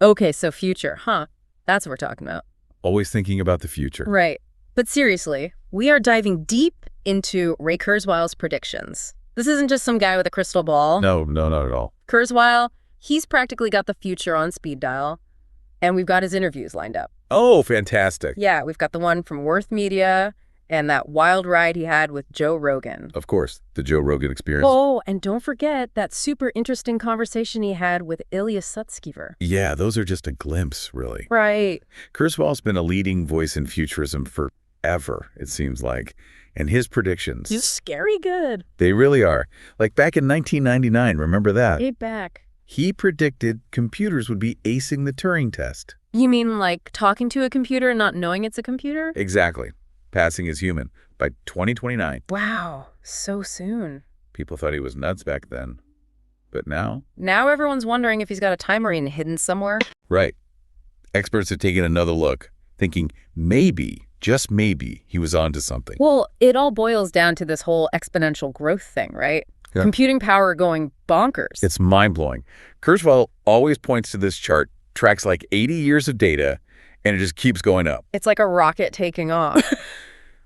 Okay, so future, huh? That's what we're talking about. Always thinking about the future. Right. But seriously, we are diving deep into Ray Kurzweil's predictions. This isn't just some guy with a crystal ball. No, not at all. Kurzweil, he's practically got the future on speed dial, and we've got his interviews lined up. Oh, fantastic. Yeah, we've got the one from Worth Media and that wild ride he had with Joe Rogan. Of course, the Joe Rogan experience. Oh, and don't forget that super interesting conversation he had with Ilya Sutskever. Yeah, those are just a glimpse, really. Right. Kurzweil's been a leading voice in futurism forever, it seems like. And his predictions... He's scary good. They really are. Like back in 1999, remember that? Way back. He predicted computers would be acing the Turing test. You mean like talking to a computer and not knowing it's a computer? Exactly. Passing as human by 2029. Wow, so soon. People thought he was nuts back then. But now? Now everyone's wondering if he's got a time machine hidden somewhere. Right. Experts have taken another look, thinking maybe, just maybe, he was onto something. Well, it all boils down to this whole exponential growth thing, right? Yeah. Computing power going bonkers. It's mind-blowing. Kurzweil always points to this chart, tracks like 80 years of data, and it just keeps going up. It's like a rocket taking off.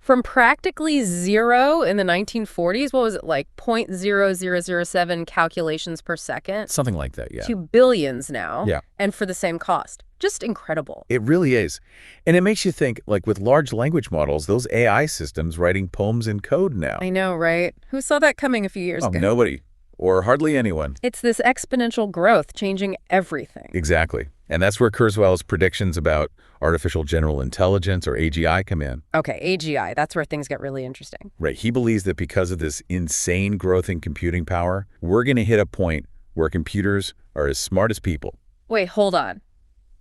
From practically zero in the 1940s, what was it, like 0.0007 calculations per second? Something like that, yeah. To billions now. Yeah. And for the same cost. Just incredible. It really is. And it makes you think, like with large language models, those AI systems writing poems in code now. I know, right? Who saw that coming a few years ago? Nobody. Or hardly anyone. It's this exponential growth changing everything. Exactly. And that's where Kurzweil's predictions about artificial general intelligence, or AGI, come in. Okay, AGI, that's where things get really interesting. Right. He believes that because of this insane growth in computing power, we're going to hit a point where computers are as smart as people. Wait, hold on.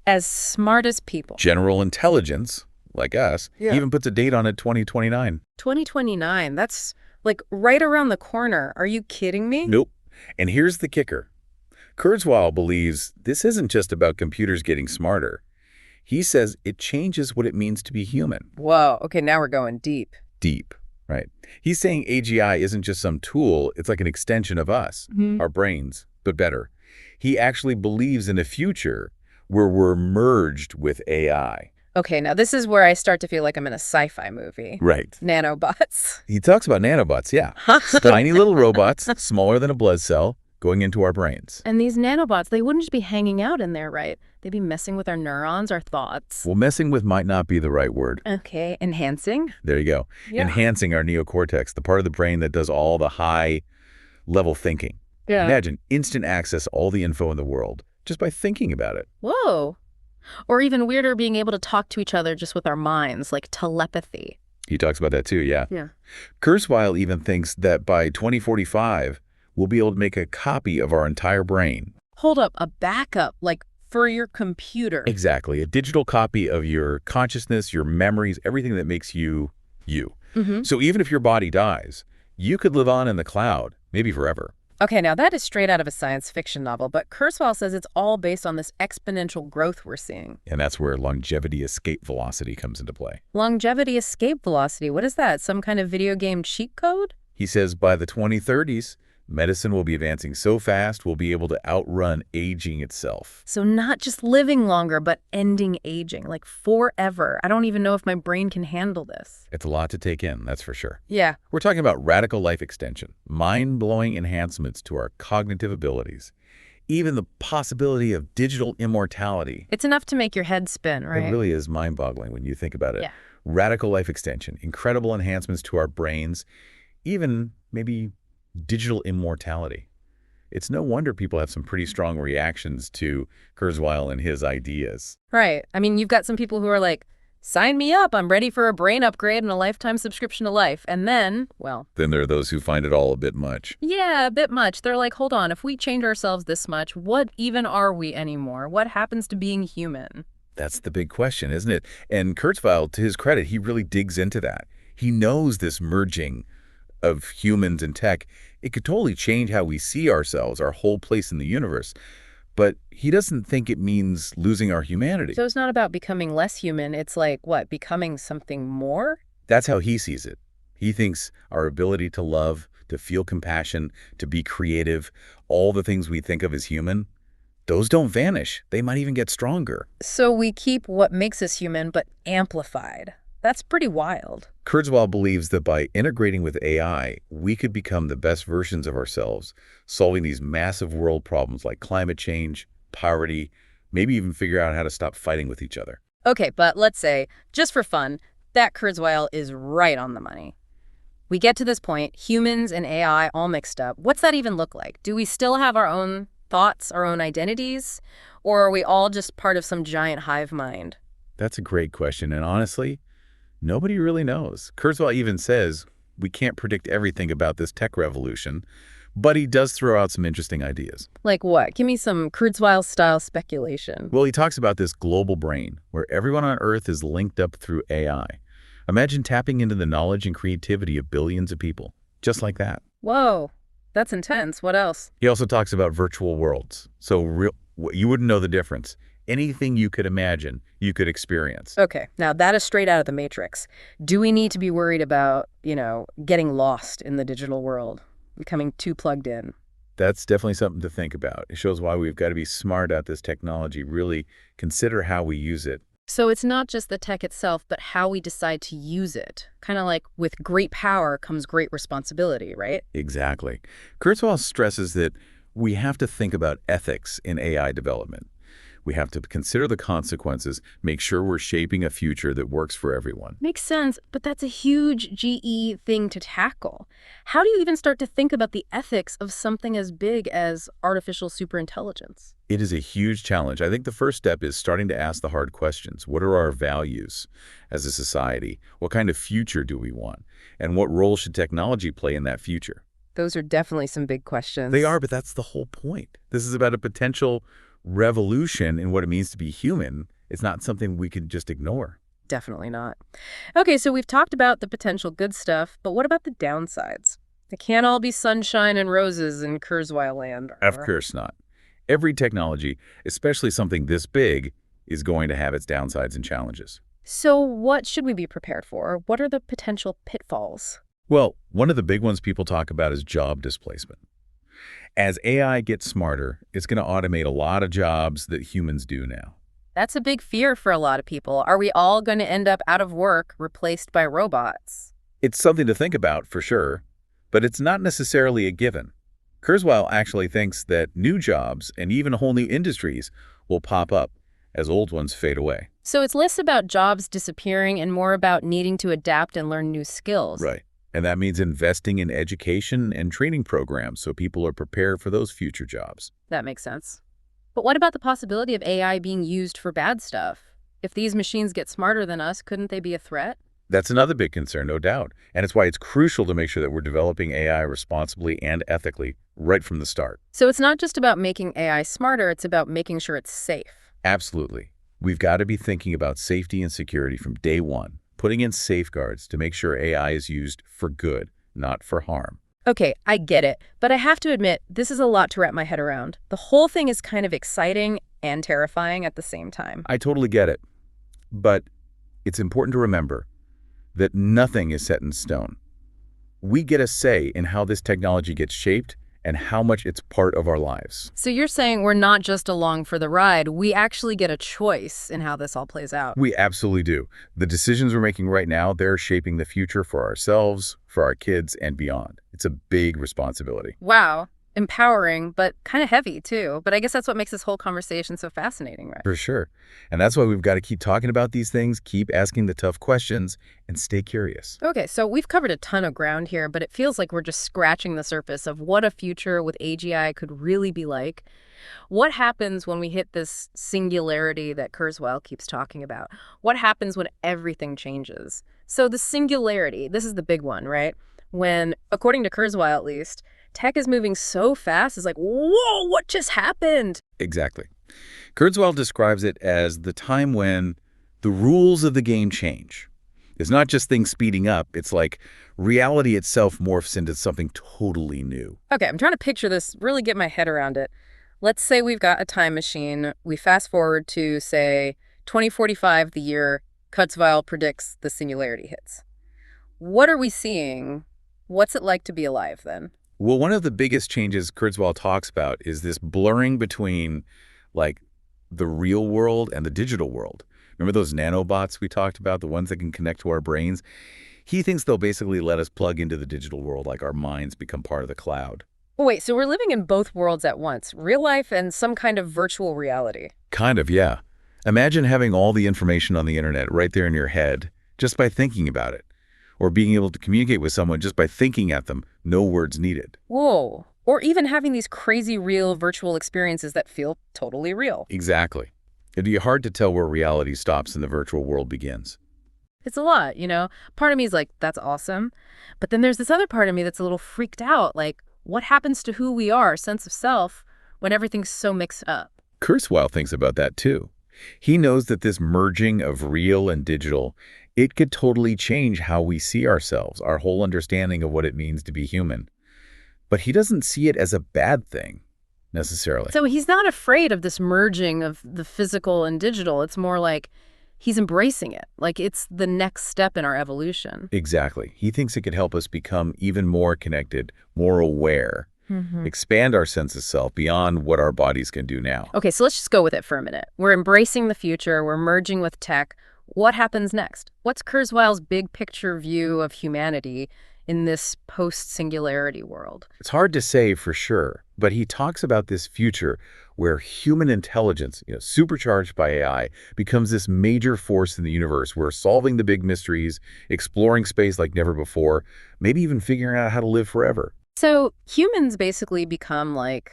As smart as people. General intelligence, like us, even puts a date on it, 2029. 2029, that's like right around the corner. Are you kidding me? Nope. And here's the kicker. Kurzweil believes this isn't just about computers getting smarter. He says it changes what it means to be human. Whoa, okay, now we're going deep. Deep, right? He's saying AGI isn't just some tool, it's like an extension of us, our brains, but better. He actually believes in a future where we're merged with AI. Okay, now this is where I start to feel like I'm in a sci-fi movie. Right. Nanobots. He talks about nanobots, yeah. Tiny little robots, smaller than a blood cell, going into our brains. And these nanobots, they wouldn't just be hanging out in there, right? They'd be messing with our neurons, our thoughts. Well, messing with might not be the right word. Okay, enhancing? There you go. Yeah. Enhancing our neocortex, the part of the brain that does all the high-level thinking. Yeah. Imagine instant access to all the info in the world just by thinking about it. Whoa. Or even weirder, being able to talk to each other just with our minds, like telepathy. He talks about that too, yeah. Yeah. Kurzweil even thinks that by 2045, we'll be able to make a copy of our entire brain. Hold up, a backup, like for your computer. Exactly. A digital copy of your consciousness, your memories, everything that makes you, you. So even if your body dies, you could live on in the cloud, maybe forever. Okay, now that is straight out of a science fiction novel, but Kurzweil says it's all based on this exponential growth we're seeing. And that's where longevity escape velocity comes into play. Longevity escape velocity, what is that? Some kind of video game cheat code? He says by the 2030s, medicine will be advancing so fast we'll be able to outrun aging itself. So not just living longer, but ending aging, like forever. I don't even know if my brain can handle this. It's a lot to take in, that's for sure. Yeah. We're talking about radical life extension, mind-blowing enhancements to our cognitive abilities, even the possibility of digital immortality. It's enough to make your head spin, right? It really is mind-boggling when you think about it. Yeah. Radical life extension, incredible enhancements to our brains, even maybe digital immortality. It's no wonder people have some pretty strong reactions to Kurzweil and his ideas. Right. I mean, you've got some people who are like, sign me up, I'm ready for a brain upgrade and a lifetime subscription to life. And then, well... Then there are those who find it all a bit much. Yeah, a bit much. They're like, hold on, if we change ourselves this much, what even are we anymore? What happens to being human? That's the big question, isn't it? And Kurzweil, to his credit, he really digs into that. He knows this merging of humans and tech, it could totally change how we see ourselves, our whole place in the universe. But he doesn't think it means losing our humanity. So it's not about becoming less human. It's like, what, becoming something more? That's how he sees it. He thinks our ability to love, to feel compassion, to be creative, all the things we think of as human, Those don't vanish. They might even get stronger. So we keep what makes us human, but amplified. That's pretty wild. Kurzweil believes that by integrating with AI, we could become the best versions of ourselves, solving these massive world problems like climate change, poverty, maybe even figure out how to stop fighting with each other. Okay, but let's say, just for fun, that Kurzweil is right on the money. We get to this point, humans and AI all mixed up. What's that even look like? Do we still have our own thoughts, our own identities? Or are we all just part of some giant hive mind? That's a great question, and honestly, nobody really knows. Kurzweil even says we can't predict everything about this tech revolution, but he does throw out some interesting ideas. Like what? Give me some Kurzweil-style speculation. Well, he talks about this global brain, where everyone on Earth is linked up through AI. Imagine tapping into the knowledge and creativity of billions of people, just like that. Whoa, that's intense. What else? He also talks about virtual worlds. So you wouldn't know the difference. Anything you could imagine, you could experience. Okay, now that is straight out of the Matrix. Do we need to be worried about, getting lost in the digital world, becoming too plugged in? That's definitely something to think about. It shows why we've got to be smart at this technology, really consider how we use it. So it's not just the tech itself, but how we decide to use it. Kind of like with great power comes great responsibility, right? Exactly. Kurzweil stresses that we have to think about ethics in AI development. We have to consider the consequences, make sure we're shaping a future that works for everyone. Makes sense, but that's a huge GE thing to tackle. How do you even start to think about the ethics of something as big as artificial superintelligence? It is a huge challenge. I think the first step is starting to ask the hard questions. What are our values as a society? What kind of future do we want? And what role should technology play in that future? Those are definitely some big questions. They are, but that's the whole point. This is about a potential revolution in what it means to be human. It's not something we can just ignore. Definitely not. Okay, so we've talked about the potential good stuff, but what about the downsides? It can't all be sunshine and roses in Kurzweil land. Of course not. Every technology, especially something this big, is going to have its downsides and challenges. So what should we be prepared for? What are the potential pitfalls? Well, one of the big ones people talk about is job displacement. As AI gets smarter, it's going to automate a lot of jobs that humans do now. That's a big fear for a lot of people. Are we all going to end up out of work, replaced by robots? It's something to think about, for sure, but it's not necessarily a given. Kurzweil actually thinks that new jobs and even whole new industries will pop up as old ones fade away. So it's less about jobs disappearing and more about needing to adapt and learn new skills. Right. And that means investing in education and training programs so people are prepared for those future jobs. That makes sense. But what about the possibility of AI being used for bad stuff? If these machines get smarter than us, couldn't they be a threat? That's another big concern, no doubt. And it's why it's crucial to make sure that we're developing AI responsibly and ethically right from the start. So it's not just about making AI smarter, it's about making sure it's safe. Absolutely. We've got to be thinking about safety and security from day one, putting in safeguards to make sure AI is used for good, not for harm. Okay, I get it, but I have to admit, this is a lot to wrap my head around. The whole thing is kind of exciting and terrifying at the same time. I totally get it. But it's important to remember that nothing is set in stone. We get a say in how this technology gets shaped and how much it's part of our lives. So you're saying we're not just along for the ride, we actually get a choice in how this all plays out. We absolutely do. The decisions we're making right now, they're shaping the future for ourselves, for our kids, and beyond. It's a big responsibility. Wow. Empowering, but kind of heavy, too. But I guess that's what makes this whole conversation so fascinating, right? For sure. And that's why we've got to keep talking about these things, keep asking the tough questions, and stay curious. Okay, so we've covered a ton of ground here, but it feels like we're just scratching the surface of what a future with AGI could really be like. What happens when we hit this singularity that Kurzweil keeps talking about? What happens when everything changes? So the singularity, this is the big one, right? When, according to Kurzweil at least, tech is moving so fast, it's like, whoa, what just happened? Exactly. Kurzweil describes it as the time when the rules of the game change. It's not just things speeding up. It's like reality itself morphs into something totally new. Okay, I'm trying to picture this, really get my head around it. Let's say we've got a time machine. We fast forward to, say, 2045, the year Kurzweil predicts the singularity hits. What are we seeing? What's it like to be alive then? Well, one of the biggest changes Kurzweil talks about is this blurring between like the real world and the digital world. Remember those nanobots we talked about, the ones that can connect to our brains? He thinks they'll basically let us plug into the digital world like our minds become part of the cloud. Wait, so we're living in both worlds at once, real life and some kind of virtual reality. Kind of, yeah. Imagine having all the information on the internet right there in your head just by thinking about it, or being able to communicate with someone just by thinking at them, no words needed. Whoa. Or even having these crazy real virtual experiences that feel totally real. Exactly. It'd be hard to tell where reality stops and the virtual world begins. It's a lot, you know? Part of me is like, that's awesome. But then there's this other part of me that's a little freaked out. Like, what happens to who we are, sense of self, when everything's so mixed up? Kurzweil thinks about that too. He knows that this merging of real and digital, it could totally change how we see ourselves, our whole understanding of what it means to be human. But he doesn't see it as a bad thing, necessarily. So he's not afraid of this merging of the physical and digital. It's more like he's embracing it. Like it's the next step in our evolution. Exactly. He thinks it could help us become even more connected, more aware, expand our sense of self beyond what our bodies can do now. Okay, so let's just go with it for a minute. We're embracing the future. We're merging with tech. What happens next? What's Kurzweil's big picture view of humanity in this post-singularity world? It's hard to say for sure, but he talks about this future where human intelligence, supercharged by AI, becomes this major force in the universe. We're solving the big mysteries, exploring space like never before, maybe even figuring out how to live forever. So humans basically become like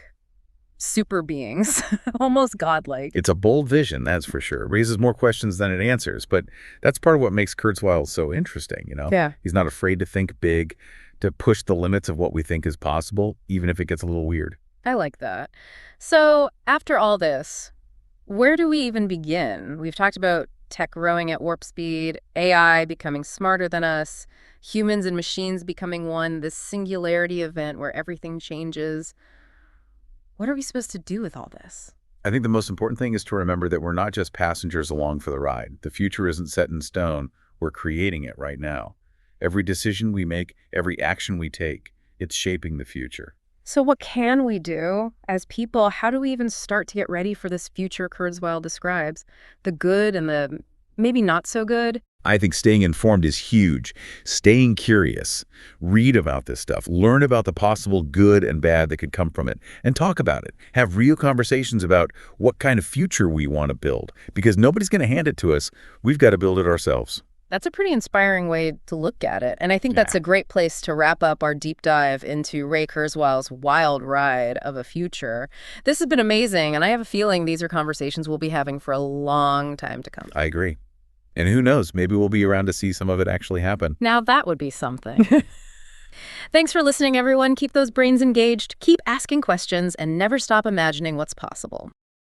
super beings, almost godlike. It's a bold vision, that's for sure. It raises more questions than it answers, but that's part of what makes Kurzweil so interesting. Yeah. He's not afraid to think big, to push the limits of what we think is possible, even if it gets a little weird. I like that. So after all this, where do we even begin? We've talked about tech growing at warp speed, AI becoming smarter than us, humans and machines becoming one, this singularity event where everything changes. What are we supposed to do with all this? I think the most important thing is to remember that we're not just passengers along for the ride. The future isn't set in stone. We're creating it right now. Every decision we make, every action we take, it's shaping the future. So what can we do as people? How do we even start to get ready for this future Kurzweil describes? The good and the maybe not so good? I think staying informed is huge. Staying curious. Read about this stuff. Learn about the possible good and bad that could come from it. And talk about it. Have real conversations about what kind of future we want to build. Because nobody's going to hand it to us. We've got to build it ourselves. That's a pretty inspiring way to look at it. And I think that's a great place to wrap up our deep dive into Ray Kurzweil's wild ride of a future. This has been amazing, and I have a feeling these are conversations we'll be having for a long time to come. I agree. And who knows, maybe we'll be around to see some of it actually happen. Now that would be something. Thanks for listening, everyone. Keep those brains engaged, keep asking questions, and never stop imagining what's possible.